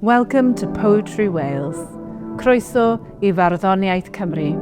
Welcome to Poetry Wales. Croeso I Farddoniaeth Cymru.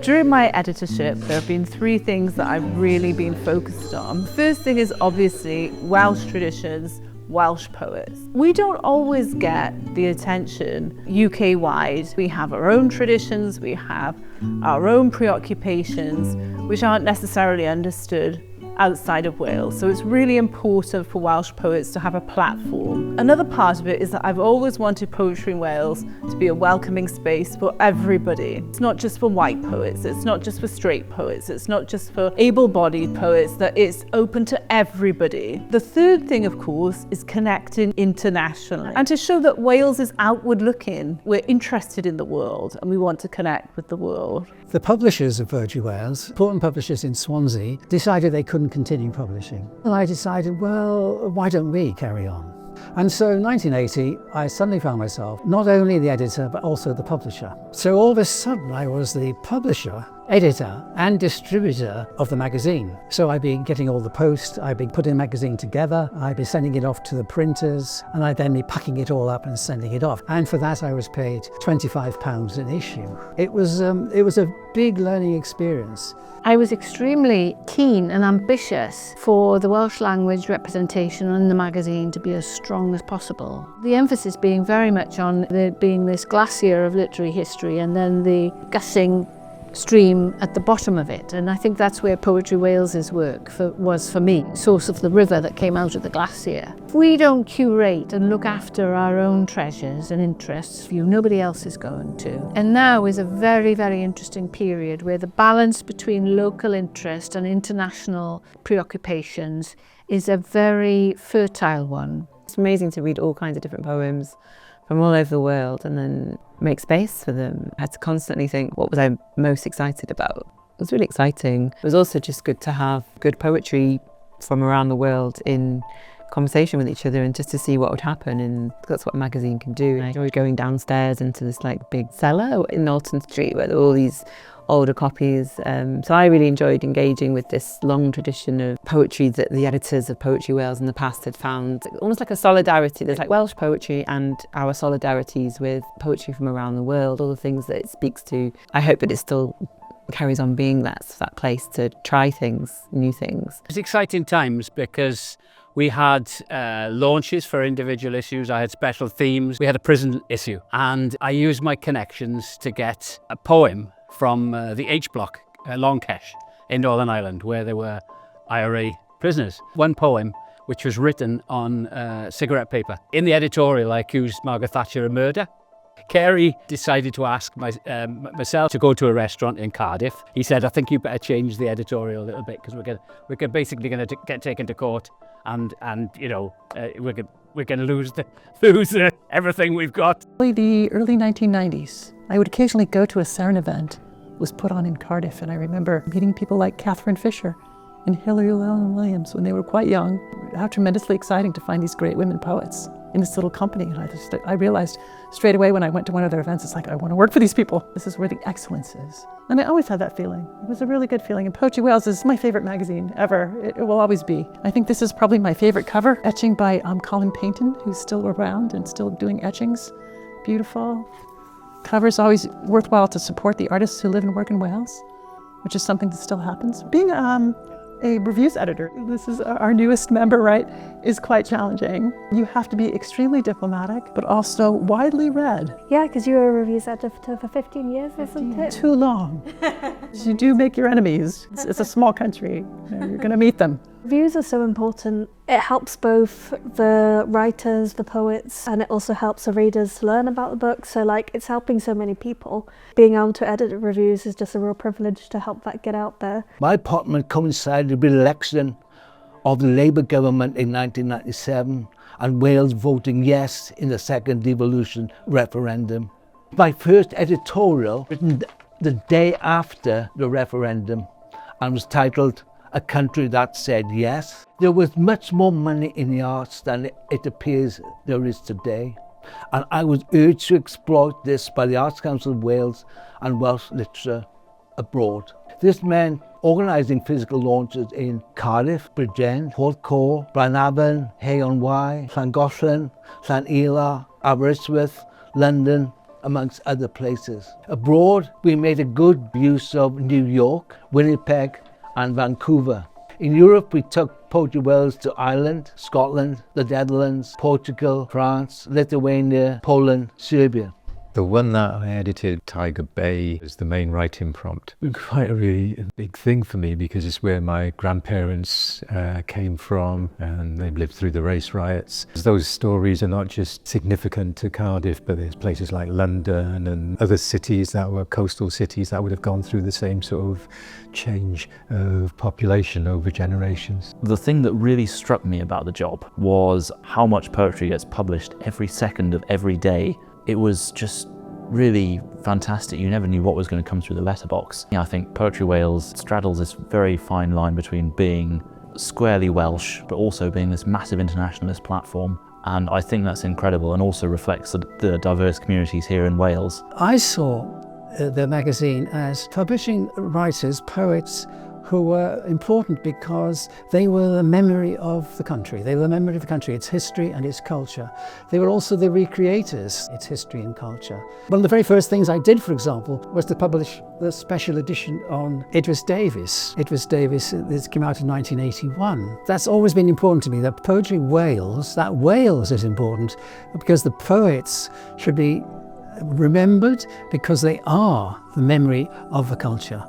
During my editorship, there have been three things that I've really been focused on. The first thing is obviously Welsh traditions, Welsh poets. We don't always get the attention UK-wide. We have our own traditions, we have our own preoccupations, which aren't necessarily understood outside of Wales. So it's really important for Welsh poets to have a platform. Another part of it is that I've always wanted Poetry in Wales to be a welcoming space for everybody. It's not just for white poets, it's not just for straight poets, it's not just for able-bodied poets, that it's open to everybody. The third thing, of course, is connecting internationally and to show that Wales is outward looking. We're interested in the world and we want to connect with the world. The publishers of Poetry Wales, important publishers in Swansea, decided they couldn't continue publishing. And I decided, well, why don't we carry on? And so in 1980, I suddenly found myself not only the editor, but also the publisher. So all of a sudden, I was the publisher, editor, and distributor of the magazine. So I'd been getting all the posts, I'd been putting the magazine together, I'd been sending it off to the printers, and I'd then be packing it all up and sending it off. And for that, I was paid £25 an issue. It was a big learning experience. I was extremely keen and ambitious for the Welsh language representation in the magazine to be as strong as possible. The emphasis being very much on there being this glacier of literary history and then the gushing stream at the bottom of it, and I think that's where Poetry Wales's work was for me, source of the river that came out of the glacier. If we don't curate and look after our own treasures and interests, nobody else is going to. And now is a very, very interesting period where the balance between local interest and international preoccupations is a very fertile one. It's amazing to read all kinds of different poems from all over the world and then make space for them. I had to constantly think, what was I most excited about? It was really exciting. It was also just good to have good poetry from around the world in conversation with each other and just to see what would happen, and that's what a magazine can do. I enjoyed going downstairs into this big cellar in Alton Street where there were all these older copies. So I really enjoyed engaging with this long tradition of poetry that the editors of Poetry Wales in the past had found. Almost like a solidarity. There's Welsh poetry and our solidarities with poetry from around the world, all the things that it speaks to. I hope that it still carries on being that place to try things, new things. It's exciting times because we had launches for individual issues, I had special themes, we had a prison issue, and I used my connections to get a poem from the H Block, Longkesh, in Northern Ireland, where there were IRA prisoners. One poem which was written on cigarette paper. In the editorial, I accused Margaret Thatcher of murder. Kerry decided to ask myself to go to a restaurant in Cardiff. He said, I think you better change the editorial a little bit because we're basically going to get taken to court and you know, we're going to lose everything we've got. The early 1990s, I would occasionally go to a CERN event. It was put on in Cardiff, and I remember meeting people like Catherine Fisher and Hilary Llewellyn Williams when they were quite young. How tremendously exciting to find these great women poets in this little company. And I realized straight away when I went to one of their events, it's like, I want to work for these people. This is where the excellence is. And I always had that feeling. It was a really good feeling. And Poetry Wales is my favorite magazine ever. It will always be. I think this is probably my favorite cover. Etching by Colin Paynton, who's still around and still doing etchings. Beautiful. Cover's always worthwhile to support the artists who live and work in Wales, which is something that still happens. Being a reviews editor, this is our newest member, right, is quite challenging. You have to be extremely diplomatic, but also widely read. Yeah, because you were a reviews editor for 15 years, isn't it? Too long. You do make your enemies. It's a small country. You're going to meet them. Reviews are so important. It helps both the writers, the poets, and it also helps the readers to learn about the book. So it's helping so many people. Being able to edit reviews is just a real privilege to help that get out there. My appointment coincided with the election of the Labour government in 1997 and Wales voting yes in the second devolution referendum. My first editorial written the day after the referendum and was titled a country that said yes. There was much more money in the arts than it appears there is today. And I was urged to exploit this by the Arts Council of Wales and Welsh literature abroad. This meant organising physical launches in Cardiff, Bridgend, Porthcawl, Branhaven, Hay-on-Wye, Llangollen, Llanila, Aberystwyth, London, amongst other places. Abroad, we made a good use of New York, Winnipeg and Vancouver. In Europe, we took Poetry Wales to Ireland, Scotland, the Netherlands, Portugal, France, Lithuania, Poland, Serbia. The one that I edited, Tiger Bay, was the main writing prompt. It was quite a really big thing for me because it's where my grandparents came from and they've lived through the race riots. Those stories are not just significant to Cardiff, but there's places like London and other cities that were coastal cities that would have gone through the same sort of change of population over generations. The thing that really struck me about the job was how much poetry gets published every second of every day. It was just really fantastic. You never knew what was going to come through the letterbox. I think Poetry Wales straddles this very fine line between being squarely Welsh, but also being this massive internationalist platform. And I think that's incredible and also reflects the diverse communities here in Wales. I saw the magazine as publishing writers, poets, who were important because they were the memory of the country. They were the memory of the country, its history and its culture. They were also the recreators, its history and culture. One of the very first things I did, for example, was to publish the special edition on Idris Davies. Idris Davies, this came out in 1981. That's always been important to me, that Poetry Wales, that Wales is important because the poets should be remembered because they are the memory of the culture.